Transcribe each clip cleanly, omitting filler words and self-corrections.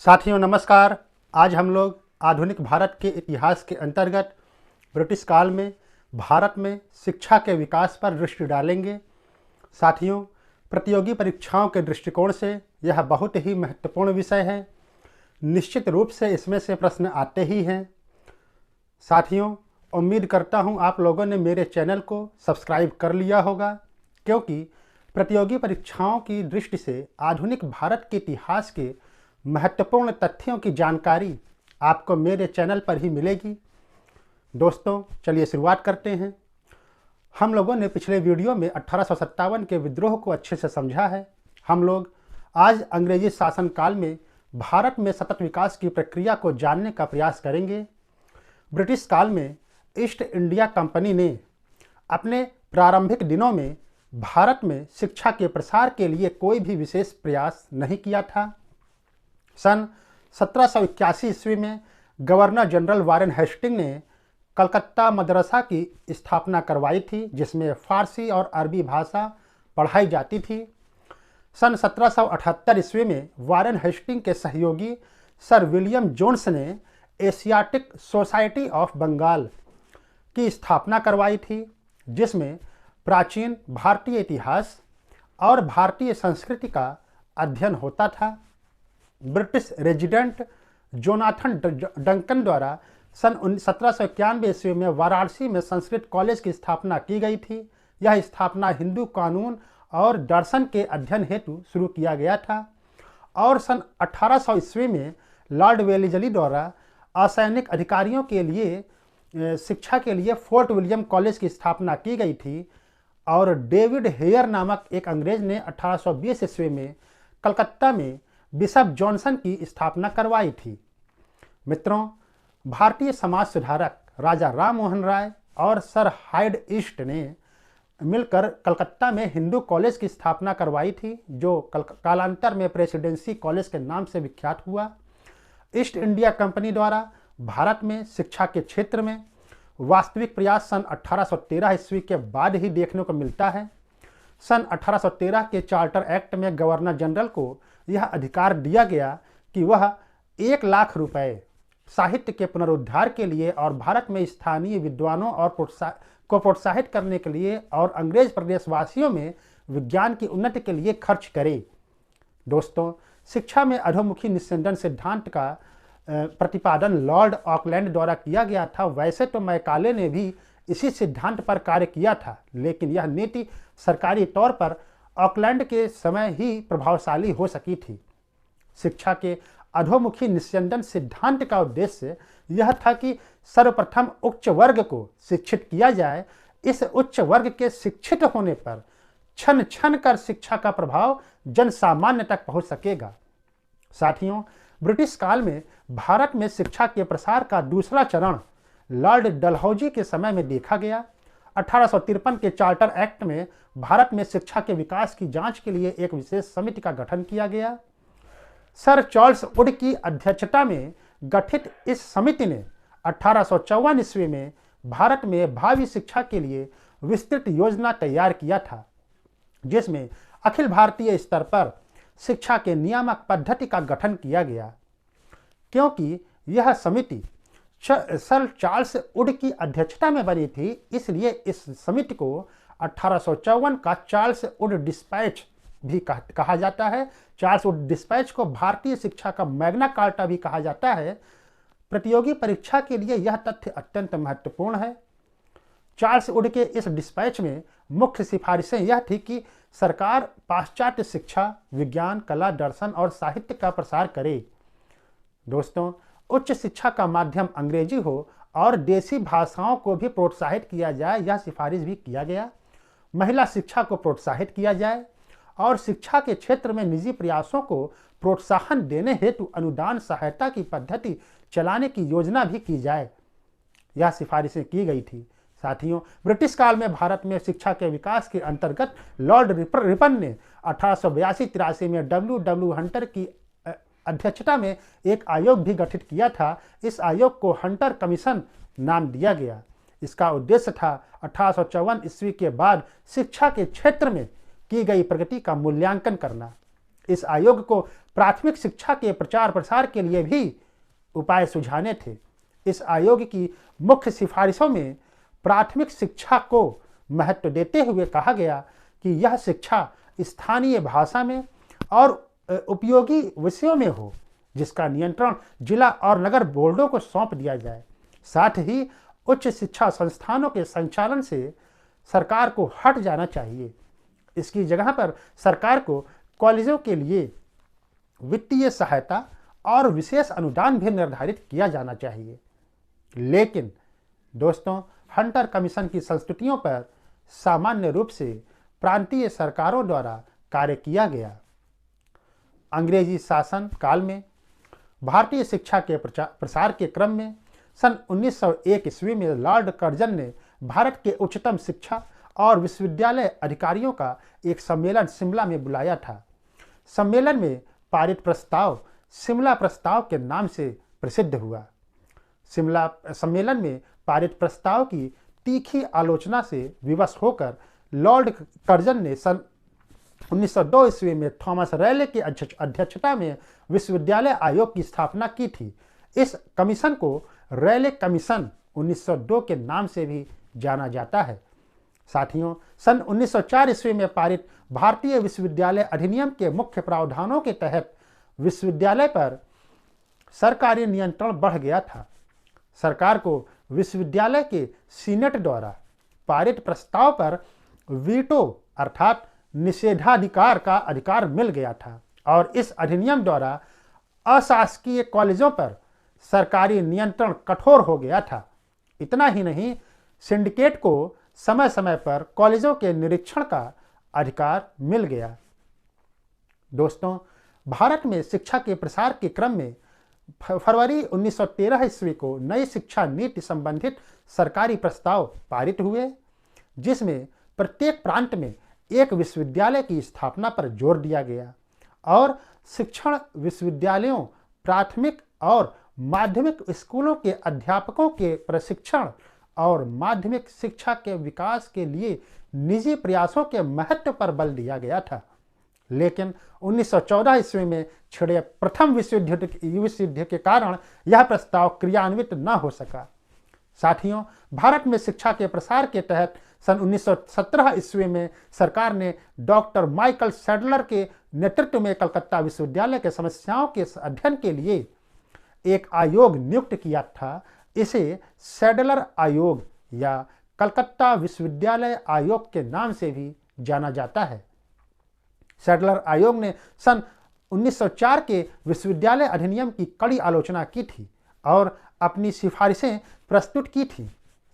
साथियों नमस्कार। आज हम लोग आधुनिक भारत के इतिहास के अंतर्गत ब्रिटिश काल में भारत में शिक्षा के विकास पर दृष्टि डालेंगे। साथियों, प्रतियोगी परीक्षाओं के दृष्टिकोण से यह बहुत ही महत्वपूर्ण विषय है। निश्चित रूप से इसमें से प्रश्न आते ही हैं। साथियों, उम्मीद करता हूं आप लोगों ने मेरे चैनल को सब्सक्राइब कर लिया होगा, क्योंकि प्रतियोगी परीक्षाओं की दृष्टि से आधुनिक भारत के इतिहास के महत्वपूर्ण तथ्यों की जानकारी आपको मेरे चैनल पर ही मिलेगी। दोस्तों, चलिए शुरुआत करते हैं। हम लोगों ने पिछले वीडियो में 1857 के विद्रोह को अच्छे से समझा है। हम लोग आज अंग्रेजी शासनकाल में भारत में सतत विकास की प्रक्रिया को जानने का प्रयास करेंगे। ब्रिटिश काल में ईस्ट इंडिया कंपनी ने अपने प्रारंभिक दिनों में भारत में शिक्षा के प्रसार के लिए कोई भी विशेष प्रयास नहीं किया था। सन 1781 ईस्वी में गवर्नर जनरल वारेन हेस्टिंग ने कलकत्ता मदरसा की स्थापना करवाई थी, जिसमें फ़ारसी और अरबी भाषा पढ़ाई जाती थी। सन 1778 ईस्वी में वारेन हेस्टिंग के सहयोगी सर विलियम जोन्स ने एशियाटिक सोसाइटी ऑफ बंगाल की स्थापना करवाई थी, जिसमें प्राचीन भारतीय इतिहास और भारतीय संस्कृति का अध्ययन होता था। ब्रिटिश रेजिडेंट जोनाथन डंकन द्वारा सन 1791 ईस्वी में वाराणसी में संस्कृत कॉलेज की स्थापना की गई थी। यह स्थापना हिंदू कानून और दर्शन के अध्ययन हेतु शुरू किया गया था और सन 1800 ईस्वी में लॉर्ड वेलिजली द्वारा असैनिक अधिकारियों के लिए शिक्षा के लिए फोर्ट विलियम कॉलेज की स्थापना की गई थी और डेविड हेयर नामक एक अंग्रेज ने 1820 ईस्वी में कलकत्ता में बिशप जॉनसन की स्थापना करवाई थी। मित्रों, भारतीय समाज सुधारक राजा राम मोहन राय और सर हाइड ईस्ट ने मिलकर कलकत्ता में हिंदू कॉलेज की स्थापना करवाई थी, जो कालांतर में प्रेसिडेंसी कॉलेज के नाम से विख्यात हुआ। ईस्ट इंडिया कंपनी द्वारा भारत में शिक्षा के क्षेत्र में वास्तविक प्रयास सन 1813 ईस्वी के बाद ही देखने को मिलता है। सन 1813 के चार्टर एक्ट में गवर्नर जनरल को यह अधिकार दिया गया कि वह 1 लाख रुपए साहित्य के पुनरुद्धार के लिए और भारत में स्थानीय विद्वानों और को प्रोत्साहित करने के लिए और अंग्रेज प्रदेशवासियों में विज्ञान की उन्नति के लिए खर्च करे। दोस्तों, शिक्षा में अधोमुखी निस्यंदन सिद्धांत का प्रतिपादन लॉर्ड ऑकलैंड द्वारा किया गया था। वैसे तो मैकाले ने भी इसी सिद्धांत पर कार्य किया था, लेकिन यह नीति सरकारी तौर पर ऑकलैंड के समय ही प्रभावशाली हो सकी थी। शिक्षा के अधोमुखी निस्यंदन सिद्धांत का उद्देश्य यह था कि सर्वप्रथम उच्च वर्ग को शिक्षित किया जाए। इस उच्च वर्ग के शिक्षित होने पर क्षण क्षण कर शिक्षा का प्रभाव जन सामान्य तक पहुंच सकेगा। साथियों, ब्रिटिश काल में भारत में शिक्षा के प्रसार का दूसरा चरण लॉर्ड डलहौजी के समय में देखा गया। 1853 के चार्टर एक्ट में भारत में शिक्षा के विकास की जांच के लिए एक विशेष समिति का गठन किया गया। सर चार्ल्स वुड की अध्यक्षता में गठित इस समिति ने 1854 ईस्वी में भारत में भावी शिक्षा के लिए विस्तृत योजना तैयार किया था, जिसमें अखिल भारतीय स्तर पर शिक्षा के नियामक पद्धति का गठन किया गया। क्योंकि यह समिति सर चार्ल्स वुड की अध्यक्षता में बनी थी, इसलिए इस समिति को 1854 का चार्ल्स वुड डिस्पैच भी कहा जाता है। चार्ल्स वुड डिस्पैच को भारतीय शिक्षा का मैग्ना कार्टा भी कहा जाता है। प्रतियोगी परीक्षा के लिए यह तथ्य अत्यंत महत्वपूर्ण है। चार्ल्स वुड के इस डिस्पैच में मुख्य सिफारिशें यह थी कि सरकार पाश्चात्य शिक्षा, विज्ञान, कला, दर्शन और साहित्य का प्रसार करे। दोस्तों, उच्च शिक्षा का माध्यम अंग्रेजी हो और देसी भाषाओं को भी प्रोत्साहित किया जाए, यह सिफारिश भी किया गया। महिला शिक्षा को प्रोत्साहित किया जाए और शिक्षा के क्षेत्र में निजी प्रयासों को प्रोत्साहन देने हेतु अनुदान सहायता की पद्धति चलाने की योजना भी की जाए, यह सिफारिशें की गई थी। साथियों, ब्रिटिश काल में भारत में शिक्षा के विकास के अंतर्गत लॉर्ड रिपन ने 1882-83 में डब्ल्यू हंटर की अध्यक्षता में एक आयोग भी गठित किया था। इस आयोग को हंटर कमीशन नाम दिया गया। इसका उद्देश्य था 1854 ईस्वी के बाद शिक्षा के क्षेत्र में की गई प्रगति का मूल्यांकन करना। इस आयोग को प्राथमिक शिक्षा के प्रचार प्रसार के लिए भी उपाय सुझाने थे। इस आयोग की मुख्य सिफारिशों में प्राथमिक शिक्षा को महत्व देते हुए कहा गया कि यह शिक्षा स्थानीय भाषा में और उपयोगी विषयों में हो, जिसका नियंत्रण जिला और नगर बोर्डों को सौंप दिया जाए। साथ ही उच्च शिक्षा संस्थानों के संचालन से सरकार को हट जाना चाहिए। इसकी जगह पर सरकार को कॉलेजों के लिए वित्तीय सहायता और विशेष अनुदान भी निर्धारित किया जाना चाहिए। लेकिन दोस्तों, हंटर कमीशन की संस्तुतियों पर सामान्य रूप से प्रांतीय सरकारों द्वारा कार्य किया गया। अंग्रेजी शासन काल में भारतीय शिक्षा के प्रसार के क्रम में सन 1901 ईस्वी में लॉर्ड कर्जन ने भारत के उच्चतम शिक्षा और विश्वविद्यालय अधिकारियों का एक सम्मेलन शिमला में बुलाया था। सम्मेलन में पारित प्रस्ताव शिमला प्रस्ताव के नाम से प्रसिद्ध हुआ। शिमला सम्मेलन में पारित प्रस्ताव की तीखी आलोचना से विवश होकर लॉर्ड कर्जन ने सन 1902 ईस्वी में थॉमस रैले की अध्यक्षता में विश्वविद्यालय आयोग की स्थापना की थी। इस कमीशन को रैले कमीशन 1902 के नाम से भी जाना जाता है। साथियों, सन 1904 ईस्वी में पारित भारतीय विश्वविद्यालय अधिनियम के मुख्य प्रावधानों के तहत विश्वविद्यालय पर सरकारी नियंत्रण बढ़ गया था। सरकार को विश्वविद्यालय के सीनेट द्वारा पारित प्रस्ताव पर वीटो अर्थात निषेधाधिकार का अधिकार मिल गया था और इस अधिनियम द्वारा अशासकीय कॉलेजों पर सरकारी नियंत्रण कठोर हो गया था। इतना ही नहीं, सिंडिकेट को समय समय पर कॉलेजों के निरीक्षण का अधिकार मिल गया। दोस्तों, भारत में शिक्षा के प्रसार के क्रम में फरवरी 1913 ईस्वी को नई शिक्षा नीति संबंधित सरकारी प्रस्ताव पारित हुए, जिसमें प्रत्येक प्रांत में एक विश्वविद्यालय की स्थापना पर जोर दिया गया और शिक्षण विश्वविद्यालयों, प्राथमिक और माध्यमिक स्कूलों के अध्यापकों के प्रशिक्षण और माध्यमिक शिक्षा के विकास के लिए निजी प्रयासों के महत्व पर बल दिया गया था। लेकिन 1914 ईस्वी में छिड़े प्रथम विश्व युद्ध के कारण यह प्रस्ताव क्रियान्वित न हो सका। साथियों, भारत में शिक्षा के प्रसार के तहत सन 1917 ईस्वी में सरकार ने डॉक्टर माइकल सैडलर के नेतृत्व में कलकत्ता विश्वविद्यालय के समस्याओं के अध्ययन के लिए एक आयोग नियुक्त किया था। इसे सैडलर आयोग या कलकत्ता विश्वविद्यालय आयोग के नाम से भी जाना जाता है। सैडलर आयोग ने सन 1904 के विश्वविद्यालय अधिनियम की कड़ी आलोचना की थी और अपनी सिफारिशें प्रस्तुत की थी।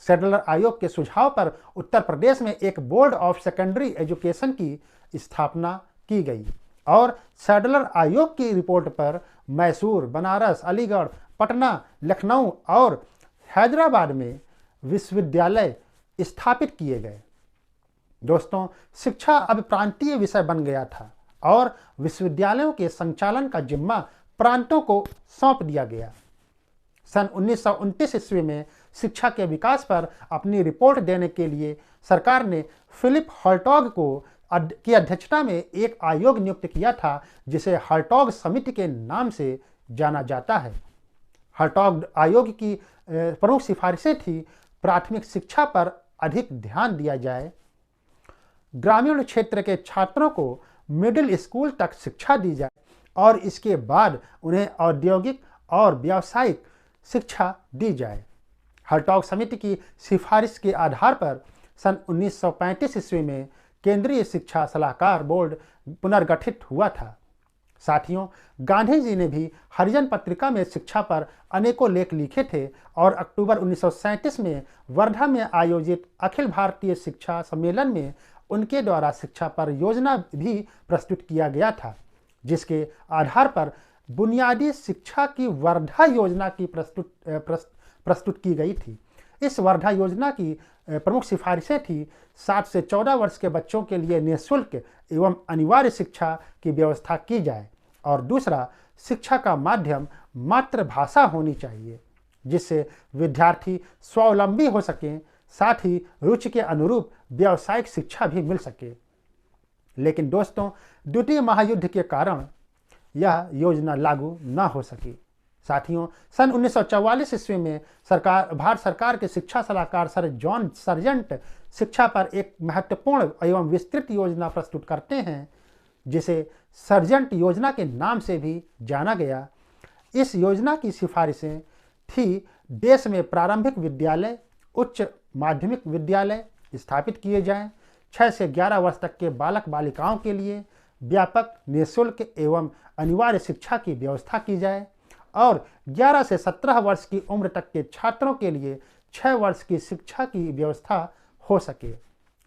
सैडलर आयोग के सुझाव पर उत्तर प्रदेश में एक बोर्ड ऑफ सेकेंडरी एजुकेशन की स्थापना की गई और सैडलर आयोग की रिपोर्ट पर मैसूर, बनारस, अलीगढ़, पटना, लखनऊ और हैदराबाद में विश्वविद्यालय स्थापित किए गए। दोस्तों, शिक्षा अब प्रांतीय विषय बन गया था और विश्वविद्यालयों के संचालन का जिम्मा प्रांतों को सौंप दिया गया। सन 1929 ईस्वी में शिक्षा के विकास पर अपनी रिपोर्ट देने के लिए सरकार ने फिलिप हर्टॉग की अध्यक्षता में एक आयोग नियुक्त किया था, जिसे हर्टॉग समिति के नाम से जाना जाता है। हर्टॉग आयोग की प्रमुख सिफारिशें थी प्राथमिक शिक्षा पर अधिक ध्यान दिया जाए, ग्रामीण क्षेत्र के छात्रों को मिडिल स्कूल तक शिक्षा दी जाए और इसके बाद उन्हें औद्योगिक और व्यावसायिक शिक्षा दी जाए। हर्टॉग समिति की सिफारिश के आधार पर सन 1935 ईस्वी में केंद्रीय शिक्षा सलाहकार बोर्ड पुनर्गठित हुआ था। साथियों, गांधी जी ने भी हरिजन पत्रिका में शिक्षा पर अनेकों लेख लिखे थे और अक्टूबर 1937 में वर्धा में आयोजित अखिल भारतीय शिक्षा सम्मेलन में उनके द्वारा शिक्षा पर योजना भी प्रस्तुत किया गया था, जिसके आधार पर बुनियादी शिक्षा की वर्धा योजना की प्रस्तुत की गई थी। इस वर्धा योजना की प्रमुख सिफारिशें थी 7 से 14 वर्ष के बच्चों के लिए निःशुल्क एवं अनिवार्य शिक्षा की व्यवस्था की जाए और दूसरा, शिक्षा का माध्यम मातृभाषा होनी चाहिए, जिससे विद्यार्थी स्वावलंबी हो सकें, साथ ही रुचि के अनुरूप व्यावसायिक शिक्षा भी मिल सके। लेकिन दोस्तों, द्वितीय महायुद्ध के कारण यह योजना लागू न हो सकी। साथियों, सन 1944 ईस्वी में भारत सरकार के शिक्षा सलाहकार सर जॉन सर्जेंट शिक्षा पर एक महत्वपूर्ण एवं विस्तृत योजना प्रस्तुत करते हैं, जिसे सर्जेंट योजना के नाम से भी जाना गया। इस योजना की सिफारिशें थी देश में प्रारंभिक विद्यालय, उच्च माध्यमिक विद्यालय स्थापित किए जाएं, 6 से 11 वर्ष तक के बालक बालिकाओं के लिए व्यापक, निःशुल्क एवं अनिवार्य शिक्षा की व्यवस्था की जाए और 11 से 17 वर्ष की उम्र तक के छात्रों के लिए 6 वर्ष की शिक्षा की व्यवस्था हो सके।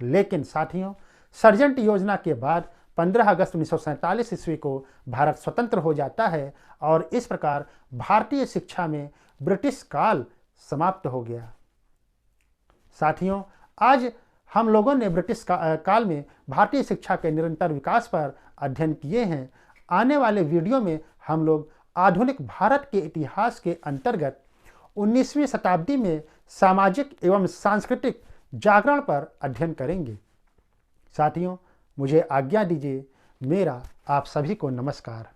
लेकिन साथियों, सर्जेंट योजना के बाद 15 अगस्त 1947 ईस्वी को भारत स्वतंत्र हो जाता है और इस प्रकार भारतीय शिक्षा में ब्रिटिश काल समाप्त हो गया। साथियों, आज हम लोगों ने ब्रिटिश काल में भारतीय शिक्षा के निरंतर विकास पर अध्ययन किए हैं। आने वाले वीडियो में हम लोग आधुनिक भारत के इतिहास के अंतर्गत 19वीं शताब्दी में सामाजिक एवं सांस्कृतिक जागरण पर अध्ययन करेंगे। साथियों, मुझे आज्ञा दीजिए। मेरा आप सभी को नमस्कार।